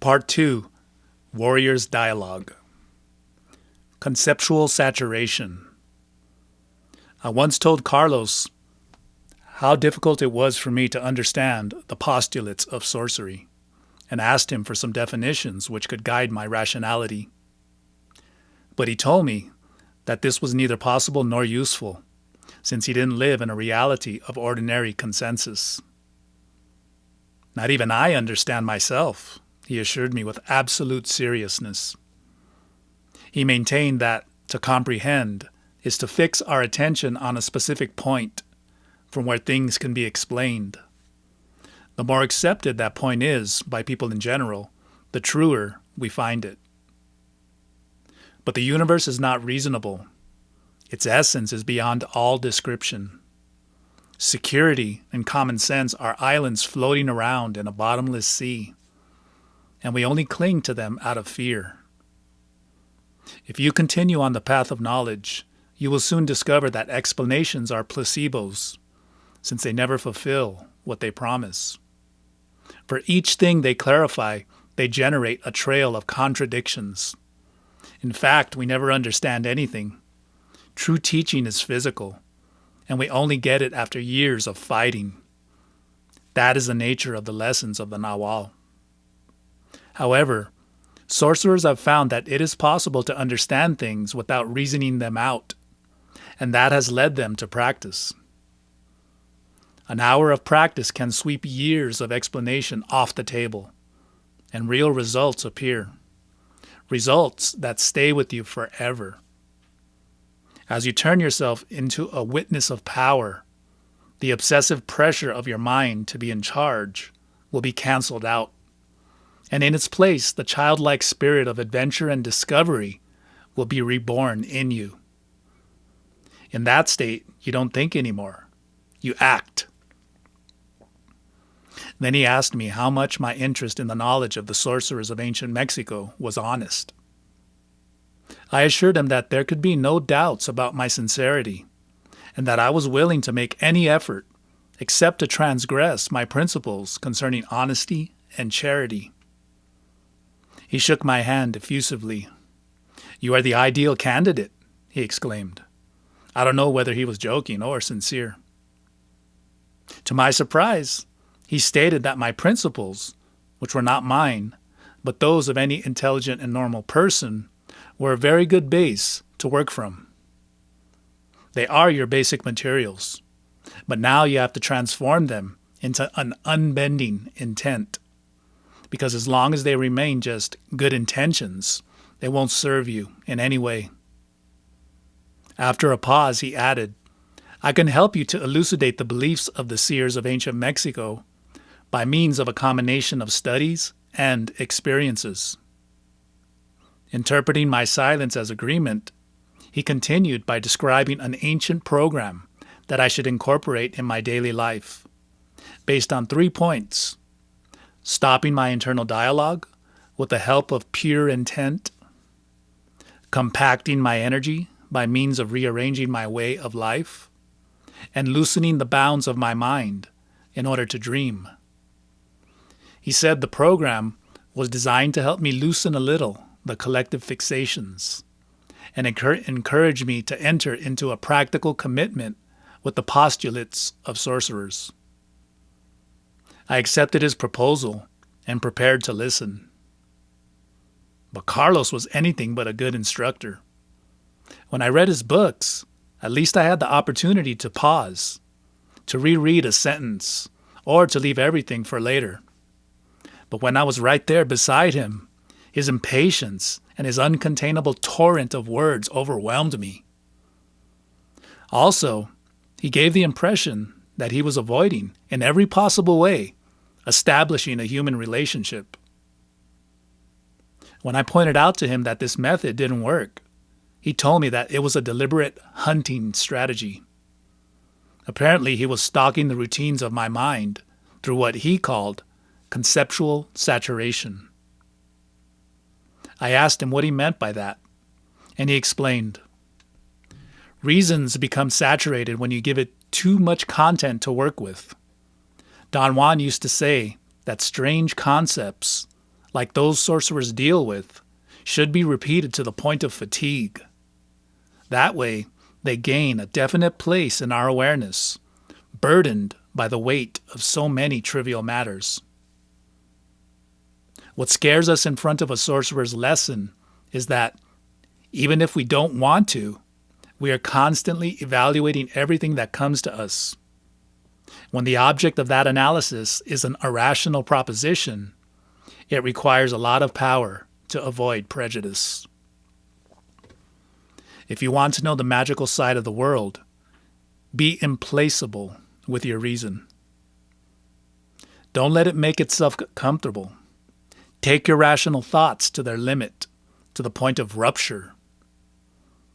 Part 2, Warrior's Dialogue. Conceptual Saturation. I once told Carlos how difficult it was for me to understand the postulates of sorcery, and asked him for some definitions which could guide my rationality. But he told me that this was neither possible nor useful, since he didn't live in a reality of ordinary consensus. Not even I understand myself, he assured me with absolute seriousness. He maintained that to comprehend is to fix our attention on a specific point from where things can be explained. The more accepted that point is by people in general, the truer we find it. But the universe is not reasonable. Its essence is beyond all description. Security and common sense are islands floating around in a bottomless sea, and we only cling to them out of fear. If you continue on the path of knowledge, you will soon discover that explanations are placebos, since they never fulfill what they promise. For each thing they clarify, they generate a trail of contradictions. In fact, we never understand anything. True teaching is physical, and we only get it after years of fighting. That is the nature of the lessons of the Nagual. However, sorcerers have found that it is possible to understand things without reasoning them out, and that has led them to practice. An hour of practice can sweep years of explanation off the table, and real results appear. Results that stay with you forever. As you turn yourself into a witness of power, the obsessive pressure of your mind to be in charge will be canceled out, and in its place, the childlike spirit of adventure and discovery will be reborn in you. In that state, you don't think anymore. You act. Then he asked me how much my interest in the knowledge of the sorcerers of ancient Mexico was honest. I assured him that there could be no doubts about my sincerity, and that I was willing to make any effort except to transgress my principles concerning honesty and charity. He shook my hand effusively. "You are the ideal candidate," he exclaimed. I don't know whether he was joking or sincere. To my surprise, he stated that my principles, which were not mine, but those of any intelligent and normal person, were a very good base to work from. They are your basic materials, but now you have to transform them into an unbending intent, because as long as they remain just good intentions, they won't serve you in any way. After a pause, he added, "I can help you to elucidate the beliefs of the seers of ancient Mexico by means of a combination of studies and experiences." Interpreting my silence as agreement, he continued by describing an ancient program that I should incorporate in my daily life, based on 3 points: stopping my internal dialogue with the help of pure intent, compacting my energy by means of rearranging my way of life, and loosening the bounds of my mind in order to dream. He said the program was designed to help me loosen a little the collective fixations and encourage me to enter into a practical commitment with the postulates of sorcerers. I accepted his proposal and prepared to listen. But Carlos was anything but a good instructor. When I read his books, at least I had the opportunity to pause, to reread a sentence, or to leave everything for later. But when I was right there beside him, his impatience and his uncontainable torrent of words overwhelmed me. Also, he gave the impression that he was avoiding, in every possible way, establishing a human relationship. When I pointed out to him that this method didn't work, he told me that it was a deliberate hunting strategy. Apparently, he was stalking the routines of my mind through what he called conceptual saturation. I asked him what he meant by that, and he explained. Reasons become saturated when you give it too much content to work with. Don Juan used to say that strange concepts like those sorcerers deal with, should be repeated to the point of fatigue. That way, they gain a definite place in our awareness, burdened by the weight of so many trivial matters. What scares us in front of a sorcerer's lesson is that, even if we don't want to, we are constantly evaluating everything that comes to us. When the object of that analysis is an irrational proposition, it requires a lot of power to avoid prejudice. If you want to know the magical side of the world, be implacable with your reason. Don't let it make itself comfortable. Take your rational thoughts to their limit, to the point of rupture.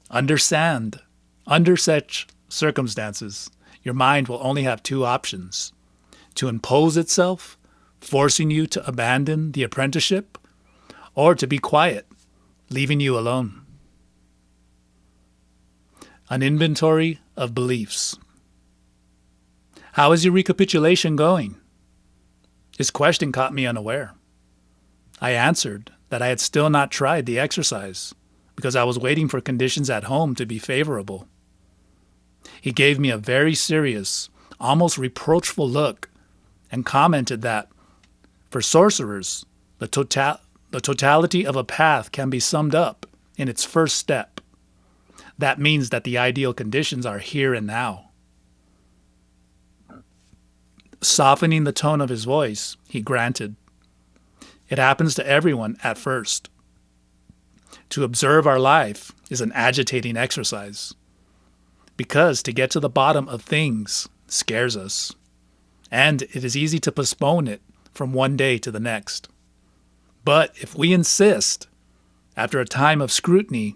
Understand, under such circumstances, your mind will only have two options: to impose itself, forcing you to abandon the apprenticeship, or to be quiet, leaving you alone. An inventory of beliefs. How is your recapitulation going? His question caught me unaware. I answered that I had still not tried the exercise because I was waiting for conditions at home to be favorable. He gave me a very serious, almost reproachful look and commented that, for sorcerers, the totality of a path can be summed up in its first step. That means that the ideal conditions are here and now. Softening the tone of his voice, he granted, it happens to everyone at first. To observe our life is an agitating exercise, because to get to the bottom of things scares us, and it is easy to postpone it from one day to the next. But if we insist, after a time of scrutiny,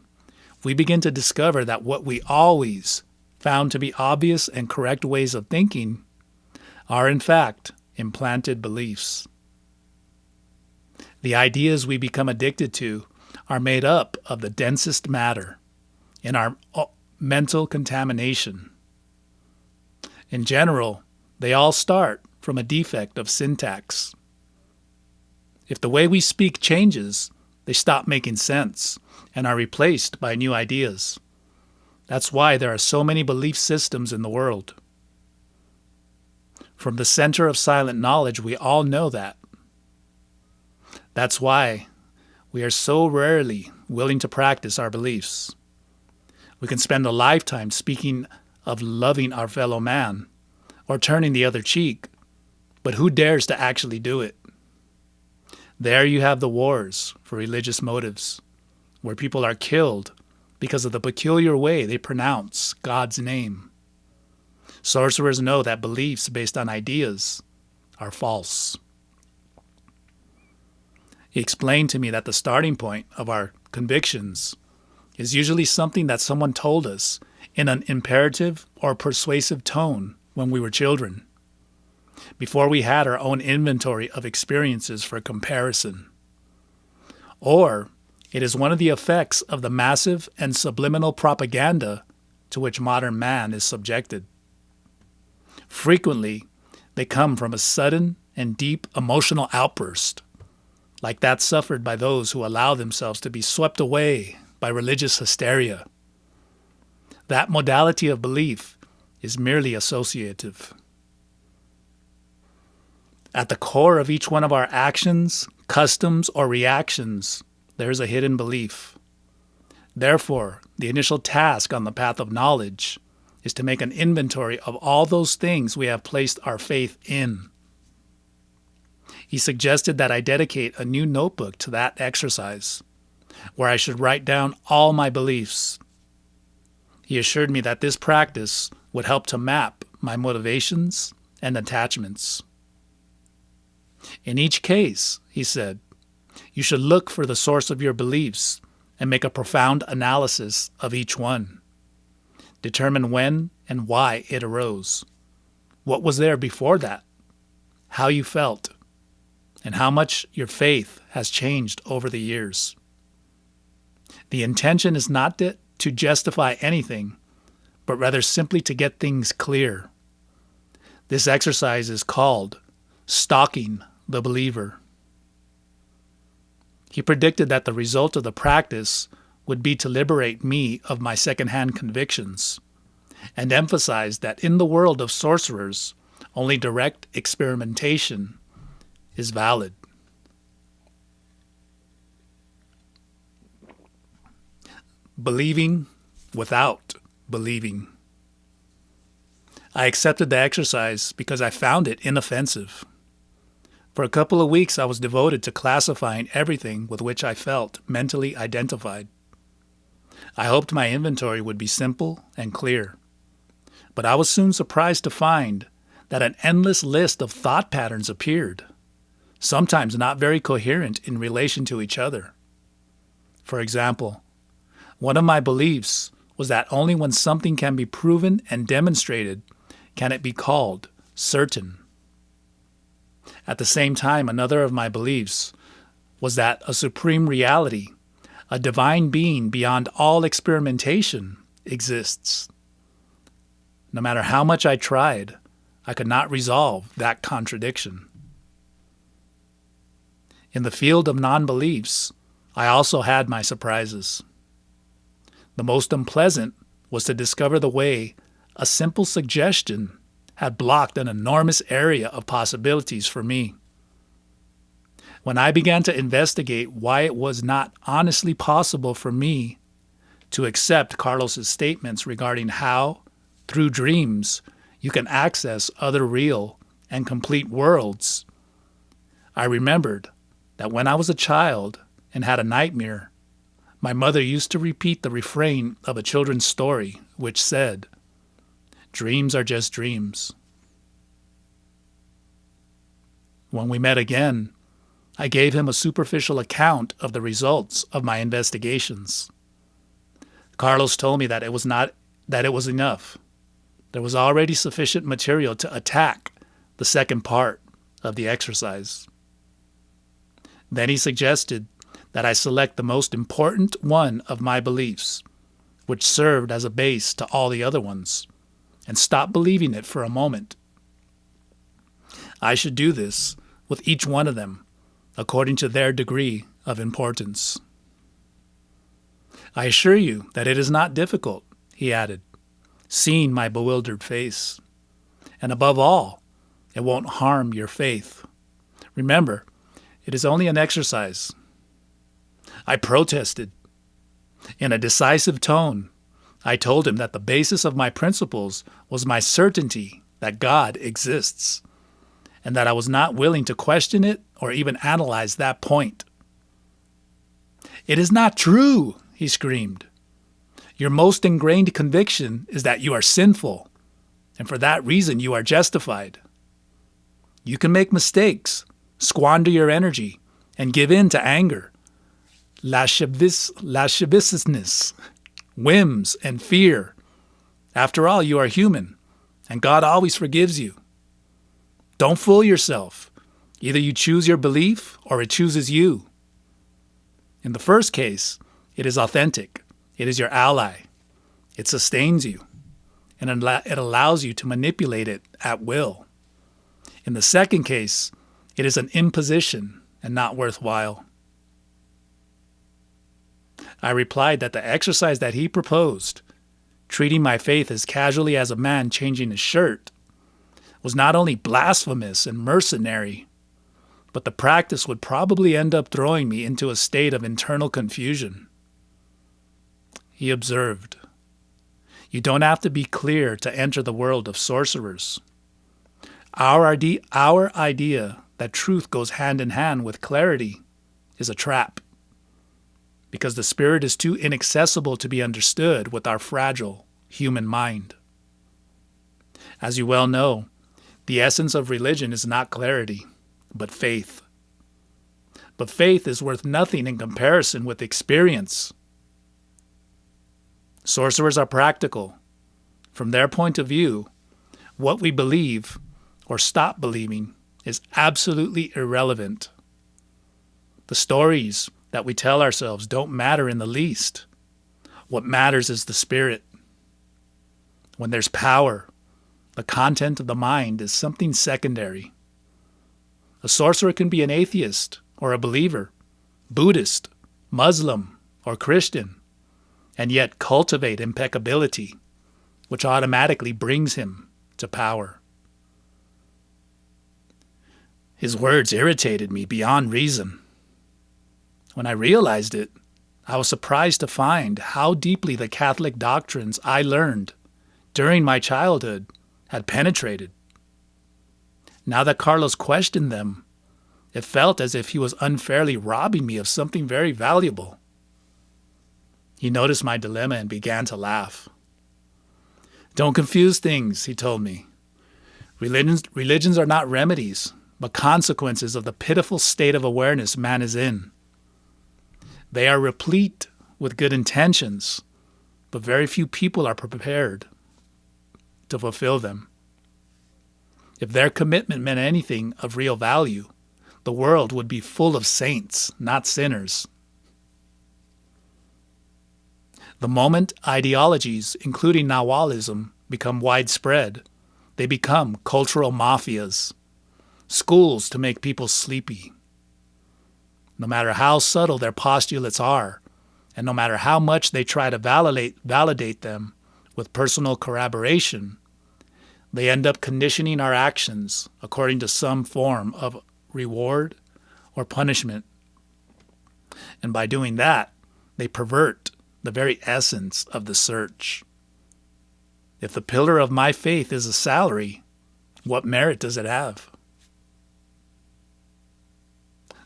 we begin to discover that what we always found to be obvious and correct ways of thinking are in fact implanted beliefs. The ideas we become addicted to are made up of the densest matter in our mental contamination. In general, they all start from a defect of syntax. If the way we speak changes, they stop making sense and are replaced by new ideas. That's why there are so many belief systems in the world. From the center of silent knowledge, we all know that. That's why we are so rarely willing to practice our beliefs. We can spend a lifetime speaking of loving our fellow man or turning the other cheek, but who dares to actually do it? There you have the wars for religious motives, where people are killed because of the peculiar way they pronounce God's name. Sorcerers know that beliefs based on ideas are false. He explained to me that the starting point of our convictions is usually something that someone told us in an imperative or persuasive tone when we were children, before we had our own inventory of experiences for comparison. Or it is one of the effects of the massive and subliminal propaganda to which modern man is subjected. Frequently, they come from a sudden and deep emotional outburst, like that suffered by those who allow themselves to be swept away by religious hysteria. That modality of belief is merely associative. At the core of each one of our actions, customs, or reactions, there is a hidden belief. Therefore, the initial task on the path of knowledge is to make an inventory of all those things we have placed our faith in. He suggested that I dedicate a new notebook to that exercise, where I should write down all my beliefs. He assured me that this practice would help to map my motivations and attachments. In each case, he said, you should look for the source of your beliefs and make a profound analysis of each one. Determine when and why it arose. What was there before that? How you felt? And how much your faith has changed over the years. The intention is not to justify anything, but rather simply to get things clear. This exercise is called stalking the believer. He predicted that the result of the practice would be to liberate me of my secondhand convictions, and emphasized that in the world of sorcerers, only direct experimentation is valid. Believing without believing. I accepted the exercise because I found it inoffensive. For a couple of weeks, I was devoted to classifying everything with which I felt mentally identified. I hoped my inventory would be simple and clear, but I was soon surprised to find that an endless list of thought patterns appeared, sometimes not very coherent in relation to each other. For example, one of my beliefs was that only when something can be proven and demonstrated can it be called certain. At the same time, another of my beliefs was that a supreme reality, a divine being beyond all experimentation, exists. No matter how much I tried, I could not resolve that contradiction. In the field of non-beliefs, I also had my surprises. The most unpleasant was to discover the way a simple suggestion had blocked an enormous area of possibilities for me. When I began to investigate why it was not honestly possible for me to accept Carlos's statements regarding how, through dreams, you can access other real and complete worlds, I remembered that when I was a child and had a nightmare, my mother used to repeat the refrain of a children's story, which said, "Dreams are just dreams." When we met again, I gave him a superficial account of the results of my investigations. Carlos told me that it was enough. There was already sufficient material to attack the second part of the exercise. Then he suggested that I select the most important one of my beliefs, which served as a base to all the other ones, and stop believing it for a moment. I should do this with each one of them, according to their degree of importance. I assure you that it is not difficult, he added, seeing my bewildered face. And above all, it won't harm your faith. Remember, it is only an exercise. I protested. In a decisive tone, I told him that the basis of my principles was my certainty that God exists, and that I was not willing to question it or even analyze that point. "It is not true," he screamed. "Your most ingrained conviction is that you are sinful, and for that reason you are justified. You can make mistakes, squander your energy, and give in to anger, lasciviousness, whims, and fear. After all, you are human, and God always forgives you. Don't fool yourself. Either you choose your belief or it chooses you. In the first case, it is authentic. It is your ally. It sustains you, and it allows you to manipulate it at will. In the second case, it is an imposition and not worthwhile." I replied that the exercise that he proposed, treating my faith as casually as a man changing his shirt, was not only blasphemous and mercenary, but the practice would probably end up throwing me into a state of internal confusion. He observed, "You don't have to be clear to enter the world of sorcerers. Our idea that truth goes hand in hand with clarity is a trap, because the spirit is too inaccessible to be understood with our fragile human mind. As you well know, the essence of religion is not clarity, but faith. But faith is worth nothing in comparison with experience. Sorcerers are practical. From their point of view, what we believe or stop believing is absolutely irrelevant. The stories that we tell ourselves don't matter in the least. What matters is the spirit. When there's power, the content of the mind is something secondary. A sorcerer can be an atheist or a believer, Buddhist, Muslim, or Christian, and yet cultivate impeccability, which automatically brings him to power. His words irritated me beyond reason. When I realized it, I was surprised to find how deeply the Catholic doctrines I learned during my childhood had penetrated. Now that Carlos questioned them, it felt as if he was unfairly robbing me of something very valuable. He noticed my dilemma and began to laugh. "Don't confuse things," he told me. Religions are not remedies, but consequences of the pitiful state of awareness man is in. They are replete with good intentions, but very few people are prepared to fulfill them. If their commitment meant anything of real value, the world would be full of saints, not sinners. The moment ideologies, including Nagualism, become widespread, they become cultural mafias, schools to make people sleepy. No matter how subtle their postulates are, and no matter how much they try to validate them with personal corroboration, they end up conditioning our actions according to some form of reward or punishment. And by doing that, they pervert the very essence of the search. If the pillar of my faith is a salary, what merit does it have?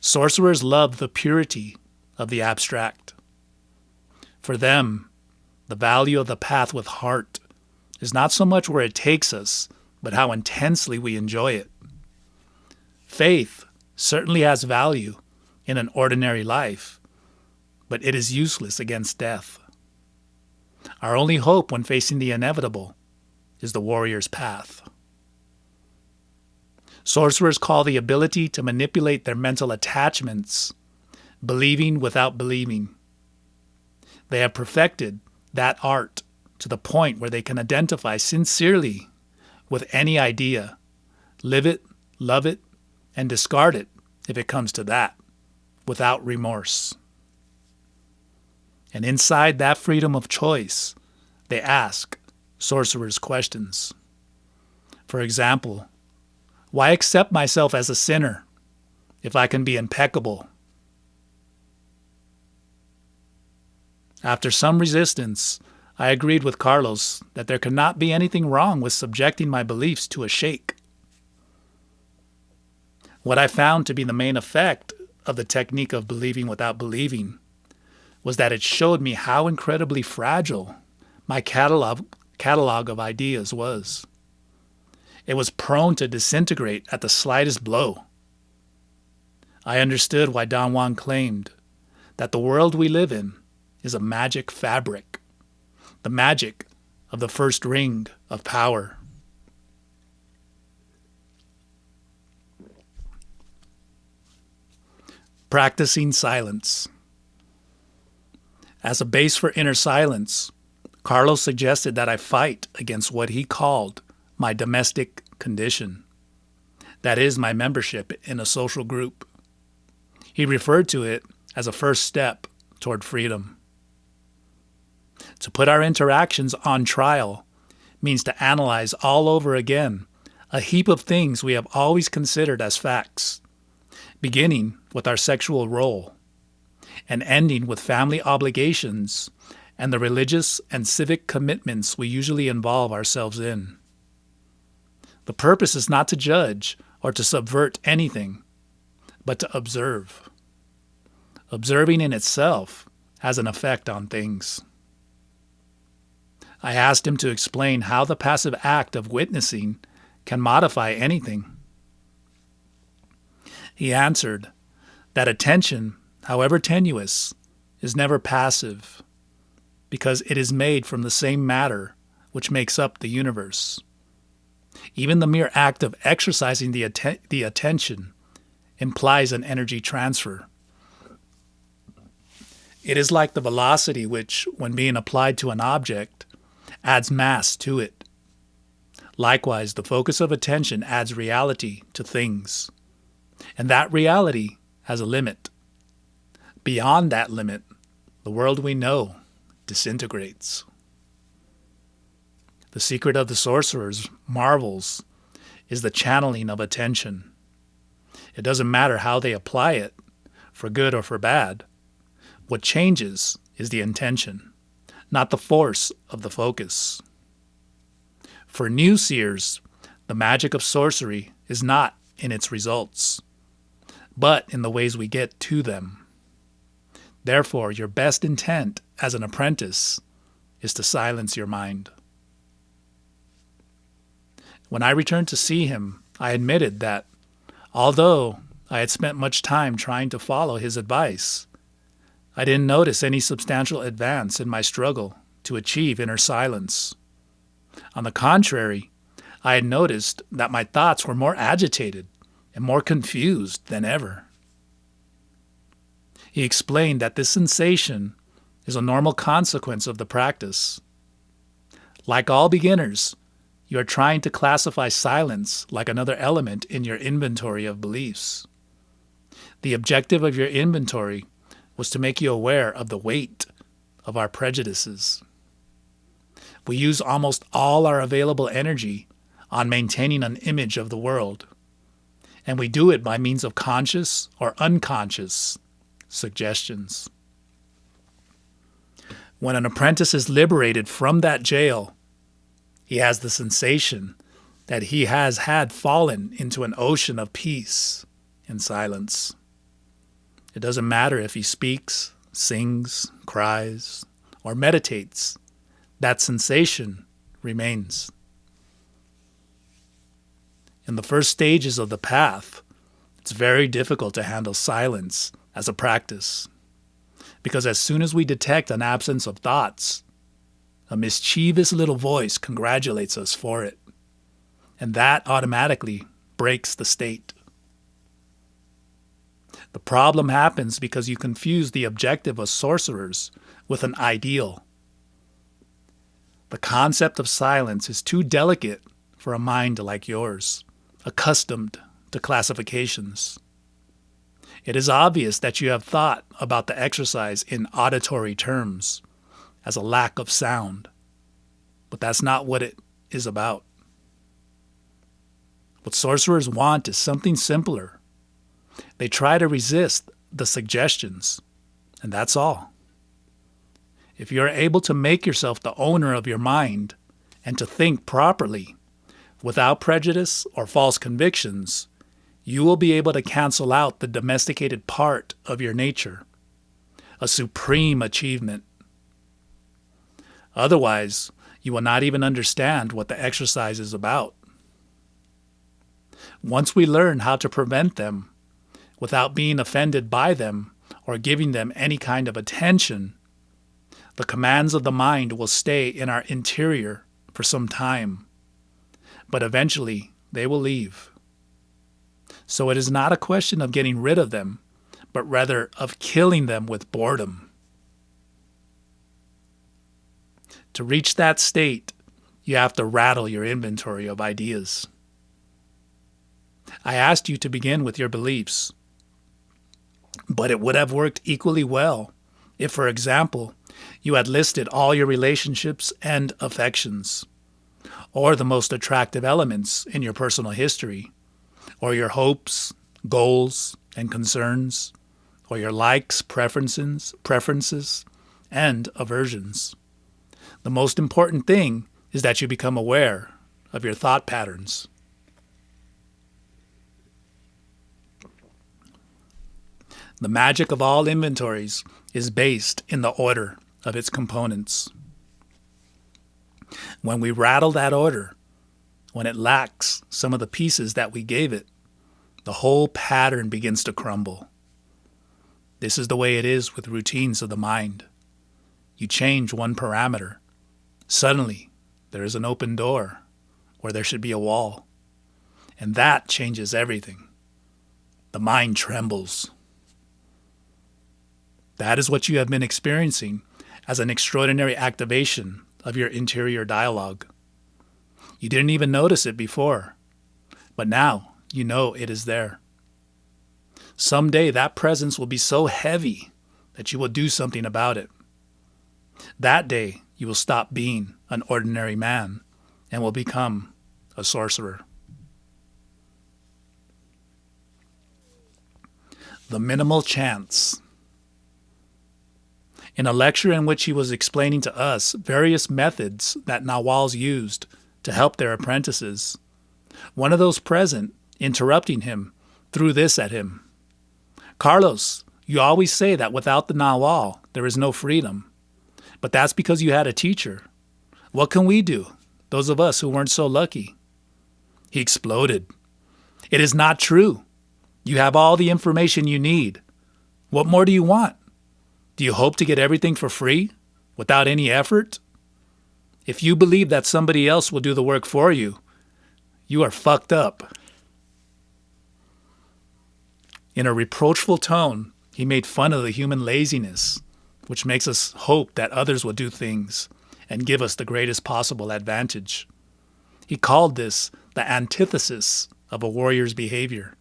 Sorcerers love the purity of the abstract. For them, the value of the path with heart is not so much where it takes us, but how intensely we enjoy it. Faith certainly has value in an ordinary life, but it is useless against death. Our only hope when facing the inevitable is the warrior's path. Sorcerers call the ability to manipulate their mental attachments believing without believing. They have perfected that art to the point where they can identify sincerely with any idea, live it, love it, and discard it if it comes to that, without remorse. And inside that freedom of choice, they ask sorcerers questions. For example, why accept myself as a sinner if I can be impeccable? After some resistance, I agreed with Carlos that there could not be anything wrong with subjecting my beliefs to a shake. What I found to be the main effect of the technique of believing without believing was that it showed me how incredibly fragile my catalog of ideas was. It was prone to disintegrate at the slightest blow. I understood why Don Juan claimed that the world we live in is a magic fabric, the magic of the first ring of power. Practicing silence. As a base for inner silence, Carlos suggested that I fight against what he called my domestic condition. That is, my membership in a social group. He referred to it as a first step toward freedom. To put our interactions on trial means to analyze all over again a heap of things we have always considered as facts, beginning with our sexual role and ending with family obligations and the religious and civic commitments we usually involve ourselves in. The purpose is not to judge or to subvert anything, but to observe. Observing in itself has an effect on things. I asked him to explain how the passive act of witnessing can modify anything. He answered that attention, however tenuous, is never passive, because it is made from the same matter which makes up the universe. Even the mere act of exercising the attention implies an energy transfer. It is like the velocity which, when being applied to an object, adds mass to it. Likewise, the focus of attention adds reality to things, and that reality has a limit. Beyond that limit, the world we know disintegrates. The secret of the sorcerer's marvels is the channeling of attention. It doesn't matter how they apply it, for good or for bad. What changes is the intention, not the force of the focus. For new seers, the magic of sorcery is not in its results, but in the ways we get to them. Therefore, your best intent as an apprentice is to silence your mind. When I returned to see him, I admitted that, although I had spent much time trying to follow his advice, I didn't notice any substantial advance in my struggle to achieve inner silence. On the contrary, I had noticed that my thoughts were more agitated and more confused than ever. He explained that this sensation is a normal consequence of the practice. Like all beginners, you are trying to classify silence like another element in your inventory of beliefs. The objective of your inventory was to make you aware of the weight of our prejudices. We use almost all our available energy on maintaining an image of the world, and we do it by means of conscious or unconscious suggestions. When an apprentice is liberated from that jail, he has the sensation that he has had fallen into an ocean of peace and silence. It doesn't matter if he speaks, sings, cries, or meditates. That sensation remains. In the first stages of the path, it's very difficult to handle silence as a practice, because as soon as we detect an absence of thoughts, a mischievous little voice congratulates us for it, and that automatically breaks the state. The problem happens because you confuse the objective of sorcerers with an ideal. The concept of silence is too delicate for a mind like yours, accustomed to classifications. It is obvious that you have thought about the exercise in auditory terms, as a lack of sound, but that's not what it is about. What sorcerers want is something simpler. They try to resist the suggestions, and that's all. If you're able to make yourself the owner of your mind and to think properly, without prejudice or false convictions, you will be able to cancel out the domesticated part of your nature, a supreme achievement. Otherwise, you will not even understand what the exercise is about. Once we learn how to prevent them, without being offended by them or giving them any kind of attention, the commands of the mind will stay in our interior for some time, but eventually they will leave. So it is not a question of getting rid of them, but rather of killing them with boredom. To reach that state, you have to rattle your inventory of ideas. I asked you to begin with your beliefs, but it would have worked equally well if, for example, you had listed all your relationships and affections, or the most attractive elements in your personal history, or your hopes, goals, and concerns, or your likes, preferences, and aversions. The most important thing is that you become aware of your thought patterns. The magic of all inventories is based in the order of its components. When we rattle that order, when it lacks some of the pieces that we gave it, the whole pattern begins to crumble. This is the way it is with routines of the mind. You change one parameter. Suddenly, there is an open door where there should be a wall. And that changes everything. The mind trembles. That is what you have been experiencing as an extraordinary activation of your interior dialogue. You didn't even notice it before, but now you know it is there. Someday that presence will be so heavy that you will do something about it. That day, you will stop being an ordinary man and will become a sorcerer. The minimal chance. In a lecture in which he was explaining to us various methods that Naguals used to help their apprentices, one of those present, interrupting him, threw this at him. "Carlos, you always say that without the Nagual, there is no freedom. But that's because you had a teacher. What can we do, those of us who weren't so lucky?" He exploded. "It is not true. You have all the information you need. What more do you want? Do you hope to get everything for free, without any effort? If you believe that somebody else will do the work for you, you are fucked up." In a reproachful tone, he made fun of the human laziness, which makes us hope that others will do things and give us the greatest possible advantage. He called this the antithesis of a warrior's behavior.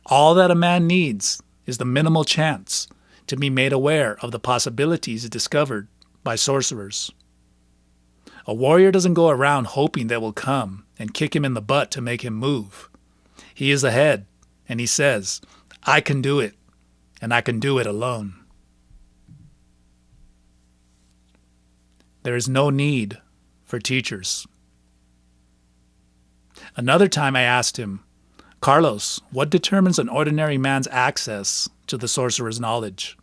All that a man needs is the minimal chance to be made aware of the possibilities discovered by sorcerers. A warrior doesn't go around hoping they will come and kick him in the butt to make him move. He is ahead, and he says, "I can do it, and I can do it alone." There is no need for teachers. Another time I asked him, "Carlos, what determines an ordinary man's access to the sorcerer's knowledge?"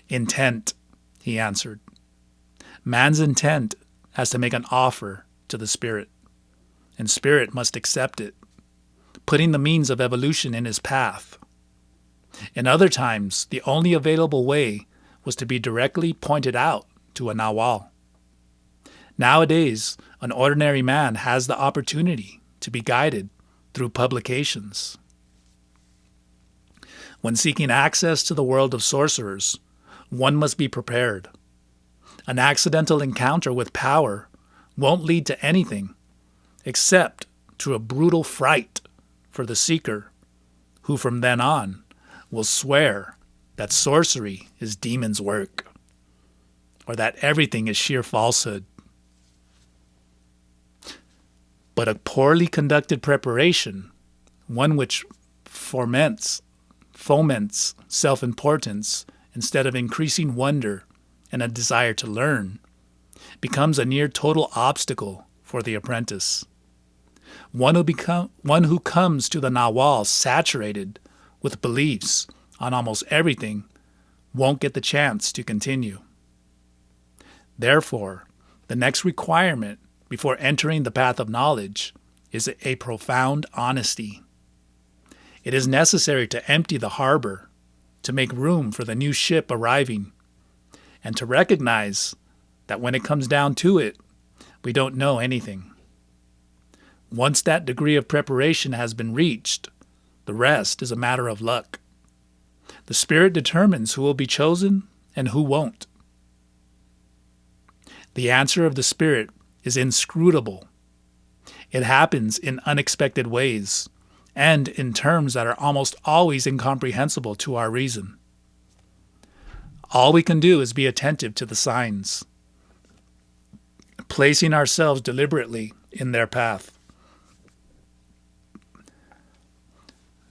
"Intent," he answered. "Man's intent has to make an offer to the spirit, and spirit must accept it, putting the means of evolution in his path. In other times, the only available way was to be directly pointed out to a Nagual. Nowadays, an ordinary man has the opportunity to be guided through publications. When seeking access to the world of sorcerers, one must be prepared. An accidental encounter with power won't lead to anything except to a brutal fright for the seeker, who from then on will swear that sorcery is demon's work, or that everything is sheer falsehood. But a poorly conducted preparation, one which foments self-importance instead of increasing wonder and a desire to learn, becomes a near total obstacle for the apprentice. One who comes to the Nagual saturated with beliefs on almost everything won't get the chance to continue. Therefore, the next requirement before entering the path of knowledge is a profound honesty. It is necessary to empty the harbor, to make room for the new ship arriving, and to recognize that when it comes down to it, we don't know anything. Once that degree of preparation has been reached, the rest is a matter of luck. The Spirit determines who will be chosen and who won't. The answer of the Spirit is inscrutable. It happens in unexpected ways and in terms that are almost always incomprehensible to our reason. All we can do is be attentive to the signs, placing ourselves deliberately in their path.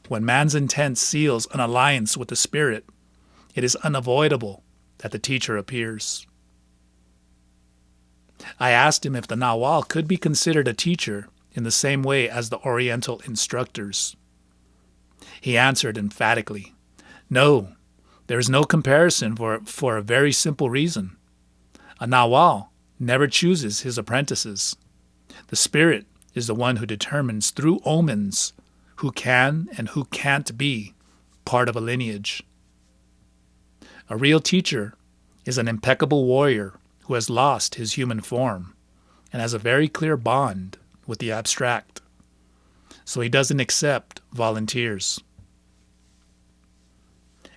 When man's intent seals an alliance with the Spirit, it is unavoidable that the teacher appears. I asked him if the Nagual could be considered a teacher in the same way as the Oriental instructors. He answered emphatically, "No, there is no comparison for a very simple reason. A Nagual never chooses his apprentices. The Spirit is the one who determines through omens who can and who can't be part of a lineage. A real teacher is an impeccable warrior who has lost his human form and has a very clear bond with the abstract, so he doesn't accept volunteers.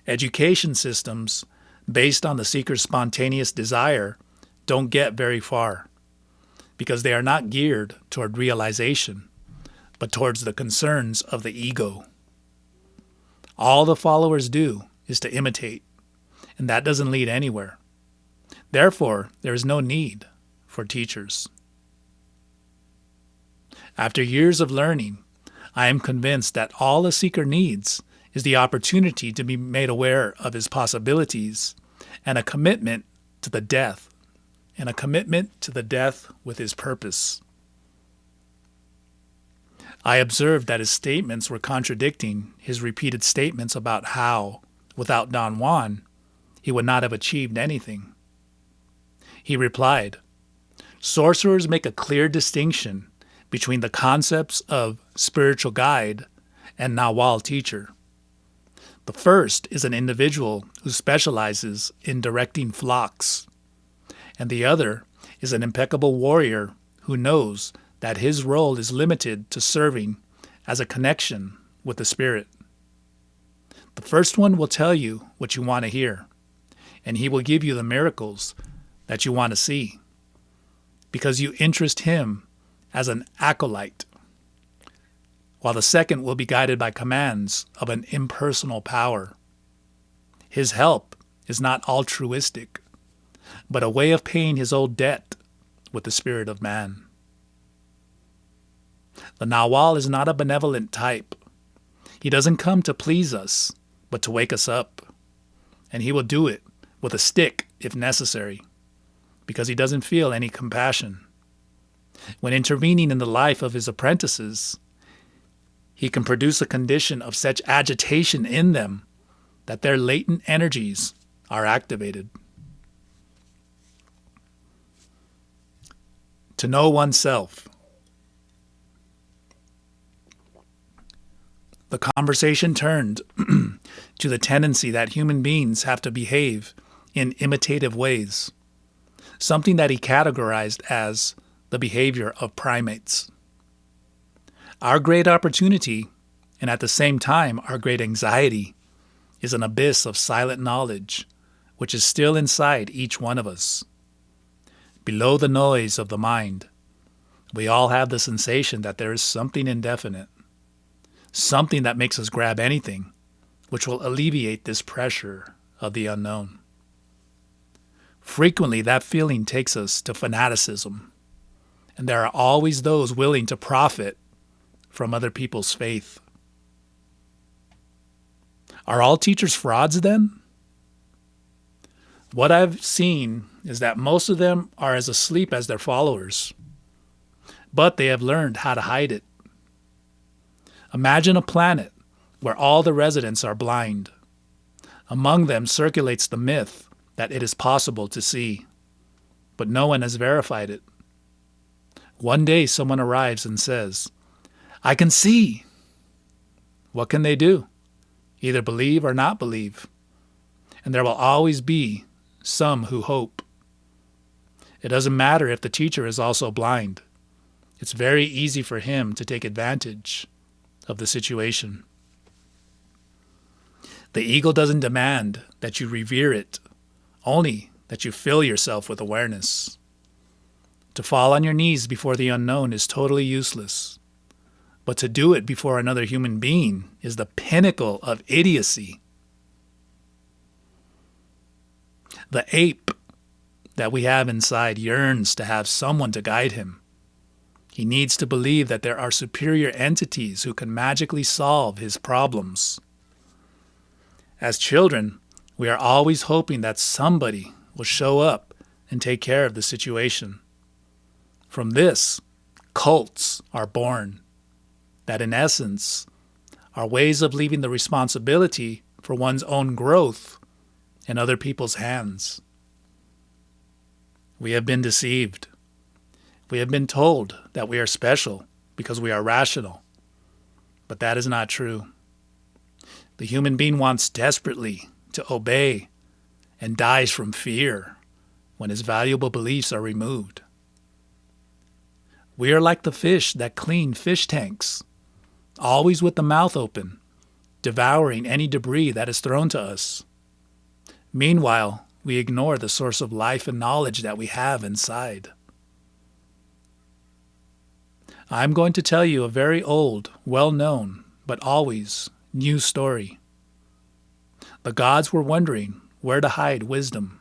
Education systems based on the seeker's spontaneous desire don't get very far because they are not geared toward realization, but towards the concerns of the ego. All the followers do is to imitate, and that doesn't lead anywhere. Therefore, there is no need for teachers. After years of learning, I am convinced that all a seeker needs is the opportunity to be made aware of his possibilities and a commitment to the death, with his purpose. I observed that his statements were contradicting his repeated statements about how, without Don Juan, he would not have achieved anything. He replied, "Sorcerers make a clear distinction between the concepts of spiritual guide and Nagual teacher. The first is an individual who specializes in directing flocks, and the other is an impeccable warrior who knows that his role is limited to serving as a connection with the spirit. The first one will tell you what you want to hear, and he will give you the miracles that you want to see, because you interest him as an acolyte, while the second will be guided by commands of an impersonal power. His help is not altruistic, but a way of paying his old debt with the spirit of man. The Nagual is not a benevolent type. He doesn't come to please us, but to wake us up. And he will do it with a stick if necessary, because he doesn't feel any compassion. When intervening in the life of his apprentices, he can produce a condition of such agitation in them that their latent energies are activated. To know oneself. The conversation turned to the tendency that human beings have to behave in imitative ways, something that he categorized as the behavior of primates. Our great opportunity, and at the same time our great anxiety, is an abyss of silent knowledge, which is still inside each one of us. Below the noise of the mind, we all have the sensation that there is something indefinite, something that makes us grab anything, which will alleviate this pressure of the unknown. Frequently, that feeling takes us to fanaticism, and there are always those willing to profit from other people's faith. Are all teachers frauds then? What I've seen is that most of them are as asleep as their followers, but they have learned how to hide it. Imagine a planet where all the residents are blind. Among them circulates the myth that it is possible to see, but no one has verified it. One day someone arrives and says, "I can see." What can they do? Either believe or not believe. And there will always be some who hope. It doesn't matter if the teacher is also blind. It's very easy for him to take advantage of the situation. The ego doesn't demand that you revere it, only that you fill yourself with awareness. To fall on your knees before the unknown is totally useless, but to do it before another human being is the pinnacle of idiocy. The ape that we have inside yearns to have someone to guide him. He needs to believe that there are superior entities who can magically solve his problems. As children, we are always hoping that somebody will show up and take care of the situation. From this, cults are born, that in essence are ways of leaving the responsibility for one's own growth in other people's hands. We have been deceived. We have been told that we are special because we are rational, but that is not true. The human being wants desperately to obey and dies from fear when his valuable beliefs are removed. We are like the fish that clean fish tanks, always with the mouth open, devouring any debris that is thrown to us. Meanwhile, we ignore the source of life and knowledge that we have inside. I'm going to tell you a very old, well-known, but always new story. The gods were wondering where to hide wisdom,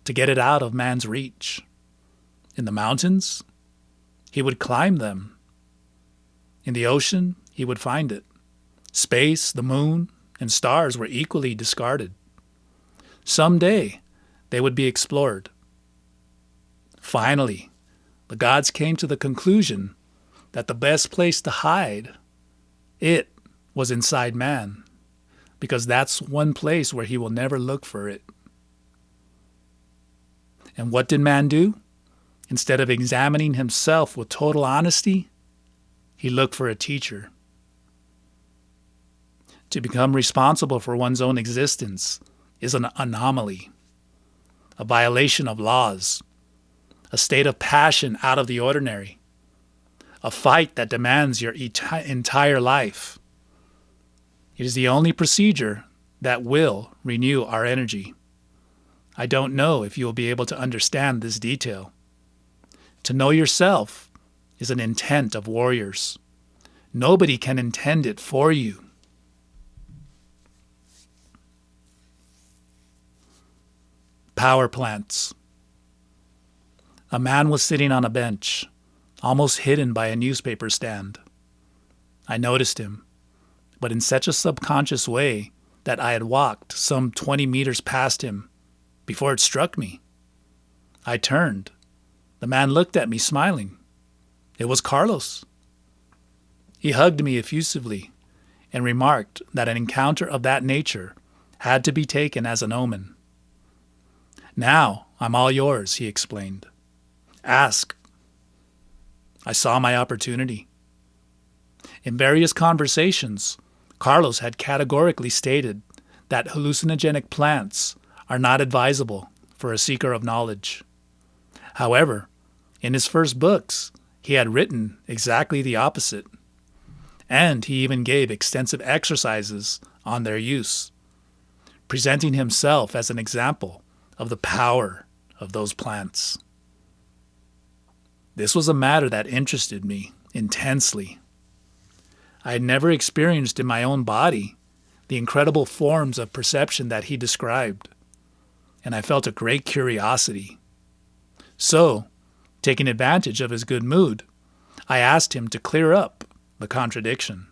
to get it out of man's reach. In the mountains, he would climb them. In the ocean, he would find it. Space, the moon, and stars were equally discarded. Someday, they would be explored. Finally, the gods came to the conclusion that the best place to hide it was inside man, because that's one place where he will never look for it. And what did man do? Instead of examining himself with total honesty, he looked for a teacher. To become responsible for one's own existence is an anomaly, a violation of laws, a state of passion out of the ordinary, a fight that demands your entire life. It is the only procedure that will renew our energy. I don't know if you will be able to understand this detail. To know yourself is an intent of warriors. Nobody can intend it for you. Power plants. A man was sitting on a bench, almost hidden by a newspaper stand. I noticed him, but in such a subconscious way that I had walked some 20 meters past him before it struck me. I turned. The man looked at me smiling. It was Carlos. He hugged me effusively and remarked that an encounter of that nature had to be taken as an omen. Now I'm all yours, he explained. Ask. I saw my opportunity. In various conversations, Carlos had categorically stated that hallucinogenic plants are not advisable for a seeker of knowledge. However, in his first books, he had written exactly the opposite, and he even gave extensive exercises on their use, presenting himself as an example of the power of those plants. This was a matter that interested me intensely. I had never experienced in my own body the incredible forms of perception that he described, and I felt a great curiosity. So, taking advantage of his good mood, I asked him to clear up the contradiction.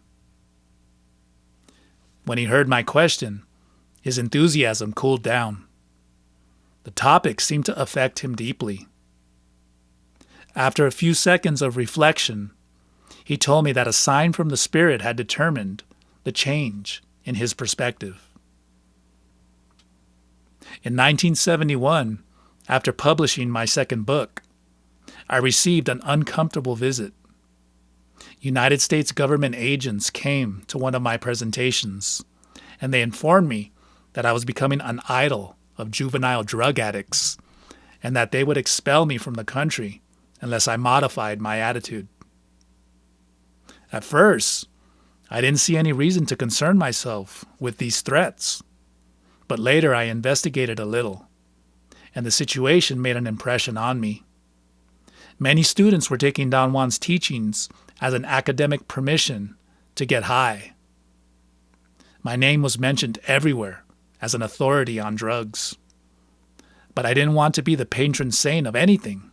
When he heard my question, his enthusiasm cooled down. The topic seemed to affect him deeply. After a few seconds of reflection, he told me that a sign from the Spirit had determined the change in his perspective. In 1971, after publishing my second book, I received an uncomfortable visit. United States government agents came to one of my presentations, and they informed me that I was becoming an idol of juvenile drug addicts, and that they would expel me from the country unless I modified my attitude. At first, I didn't see any reason to concern myself with these threats, but later I investigated a little, and the situation made an impression on me. Many students were taking Don Juan's teachings as an academic permission to get high. My name was mentioned everywhere as an authority on drugs, but I didn't want to be the patron saint of anything.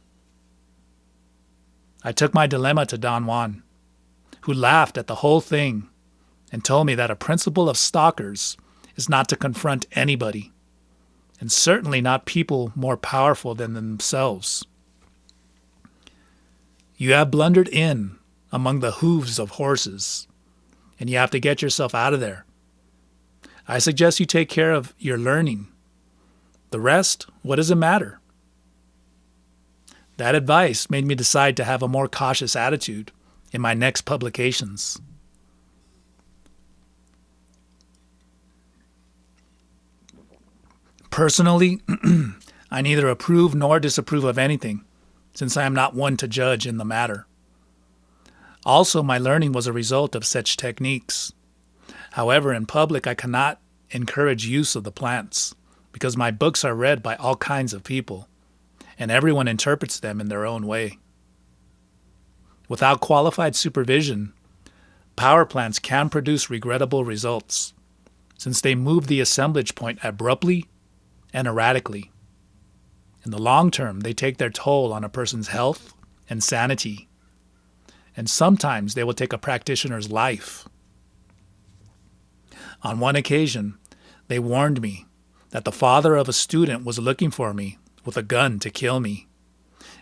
I took my dilemma to Don Juan, who laughed at the whole thing and told me that a principle of stalkers is not to confront anybody, and certainly not people more powerful than themselves. You have blundered in among the hooves of horses, and you have to get yourself out of there. I suggest you take care of your learning. The rest, what does it matter? That advice made me decide to have a more cautious attitude in my next publications. Personally, I neither approve nor disapprove of anything, since I am not one to judge in the matter. Also, my learning was a result of such techniques. However, in public, I cannot encourage use of the plants, because my books are read by all kinds of people, and everyone interprets them in their own way. Without qualified supervision, power plants can produce regrettable results, since they move the assemblage point abruptly and erratically. In the long term, they take their toll on a person's health and sanity, and sometimes they will take a practitioner's life. On one occasion, they warned me that the father of a student was looking for me with a gun to kill me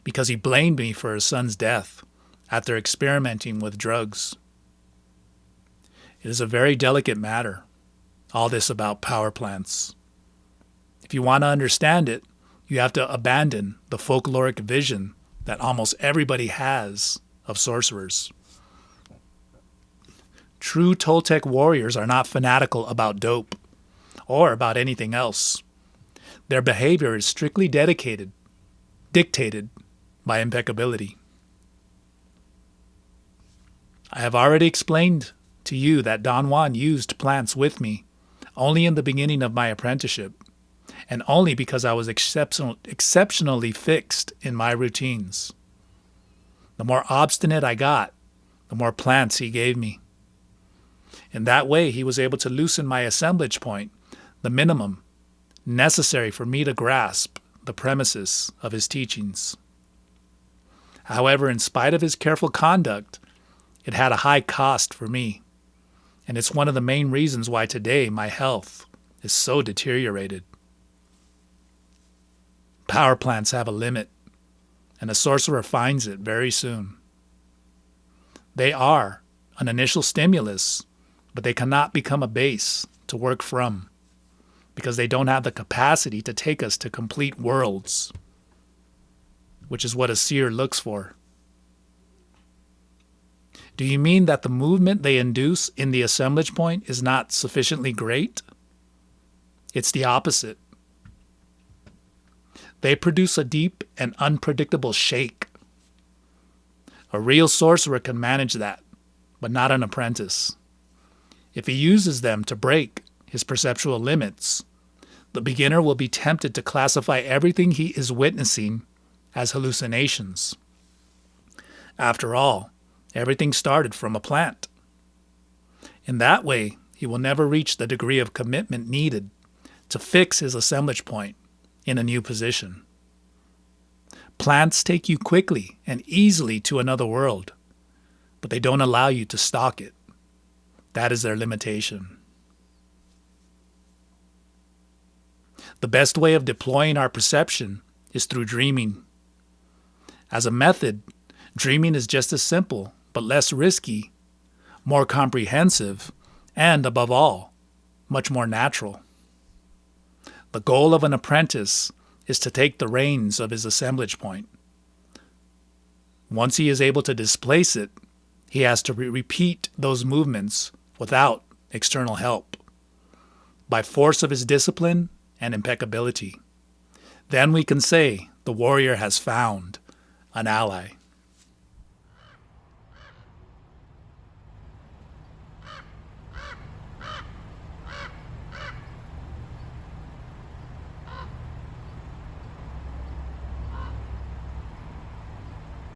because he blamed me for his son's death after experimenting with drugs. It is a very delicate matter, all this about power plants. If you want to understand it, you have to abandon the folkloric vision that almost everybody has of sorcerers. True Toltec warriors are not fanatical about dope or about anything else. Their behavior is strictly dictated by impeccability. I have already explained to you that Don Juan used plants with me only in the beginning of my apprenticeship, and only because I was exceptionally fixed in my routines. The more obstinate I got, the more plants he gave me. In that way, he was able to loosen my assemblage point, the minimum necessary for me to grasp the premises of his teachings. However, in spite of his careful conduct, it had a high cost for me, and it's one of the main reasons why today my health is so deteriorated. Power plants have a limit, and a sorcerer finds it very soon. They are an initial stimulus, but they cannot become a base to work from because they don't have the capacity to take us to complete worlds, which is what a seer looks for. Do you mean that the movement they induce in the assemblage point is not sufficiently great? It's the opposite. They produce a deep and unpredictable shake. A real sorcerer can manage that, but not an apprentice. If he uses them to break his perceptual limits, the beginner will be tempted to classify everything he is witnessing as hallucinations. After all, everything started from a plant. In that way, he will never reach the degree of commitment needed to fix his assemblage point in a new position. Plants take you quickly and easily to another world, but they don't allow you to stalk it. That is their limitation. The best way of deploying our perception is through dreaming. As a method, dreaming is just as simple, but less risky, more comprehensive, and above all, much more natural. The goal of an apprentice is to take the reins of his assemblage point. Once he is able to displace it, he has to repeat those movements without external help, by force of his discipline and impeccability. Then we can say the warrior has found an ally.